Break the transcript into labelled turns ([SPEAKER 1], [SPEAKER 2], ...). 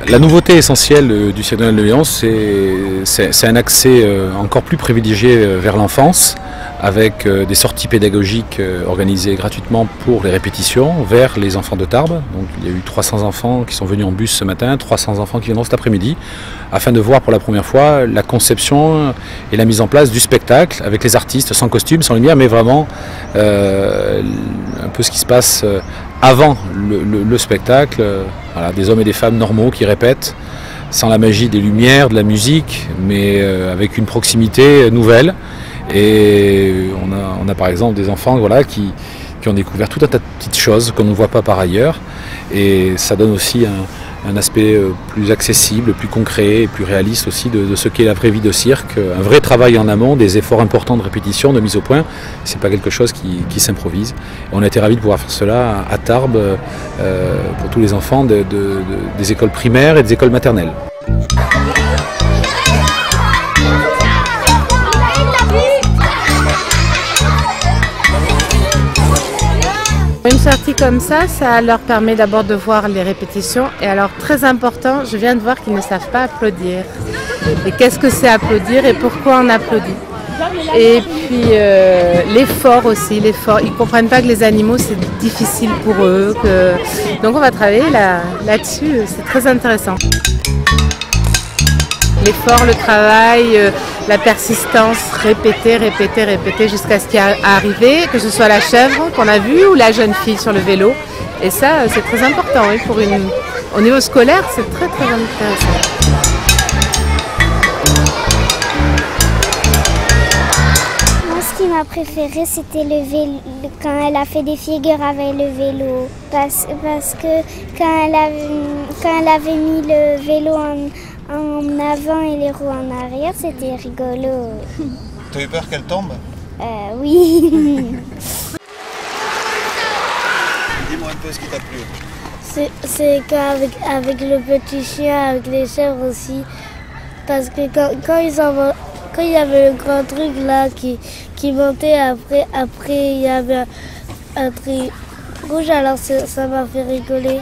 [SPEAKER 1] La nouveauté essentielle du Cirque de Lyon, c'est un accès encore plus privilégié vers l'enfance, avec des sorties pédagogiques organisées gratuitement pour les répétitions vers les enfants de Tarbes. Donc, il y a eu 300 enfants qui sont venus en bus ce matin, 300 enfants qui viendront cet après-midi, afin de voir pour la première fois la conception et la mise en place du spectacle avec les artistes, sans costume, sans lumière, mais vraiment un peu ce qui se passe avant le spectacle. Voilà, des hommes et des femmes normaux qui répètent, sans la magie des lumières, de la musique, mais avec une proximité nouvelle. Et on a par exemple des enfants qui ont découvert tout un tas de petites choses qu'on ne voit pas par ailleurs. Et ça donne aussi un aspect plus accessible, plus concret et plus réaliste aussi de ce qu'est la vraie vie de cirque. Un vrai travail en amont, des efforts importants de répétition, de mise au point. C'est pas quelque chose qui s'improvise. On a été ravis de pouvoir faire cela à Tarbes pour tous les enfants des écoles primaires et des écoles maternelles.
[SPEAKER 2] Une sortie comme ça leur permet d'abord de voir les répétitions. Et alors, très important, je viens de voir qu'ils ne savent pas applaudir. Et qu'est-ce que c'est applaudir et pourquoi on applaudit. Et puis l'effort aussi, l'effort. Ils ne comprennent pas que les animaux, c'est difficile pour eux. Donc on va travailler là-dessus, c'est très intéressant. L'effort, le travail, la persistance, répéter jusqu'à ce qui est arrivé, que ce soit la chèvre qu'on a vue ou la jeune fille sur le vélo. Et ça, c'est très important. Oui, au niveau scolaire, c'est très intéressant.
[SPEAKER 3] Moi, ce qui m'a préféré, c'était le vélo, quand elle a fait des figures avec le vélo. Parce que quand elle avait mis le vélo en avant et les roues en arrière, c'était rigolo.
[SPEAKER 4] T'as eu peur qu'elle tombe?
[SPEAKER 3] Oui.
[SPEAKER 4] Dis-moi un peu ce qui t'a plu.
[SPEAKER 3] C'est qu'avec le petit chien, avec les chèvres aussi, parce que quand il y avait le grand truc là qui montait, après il y avait un truc rouge, alors ça m'a fait rigoler.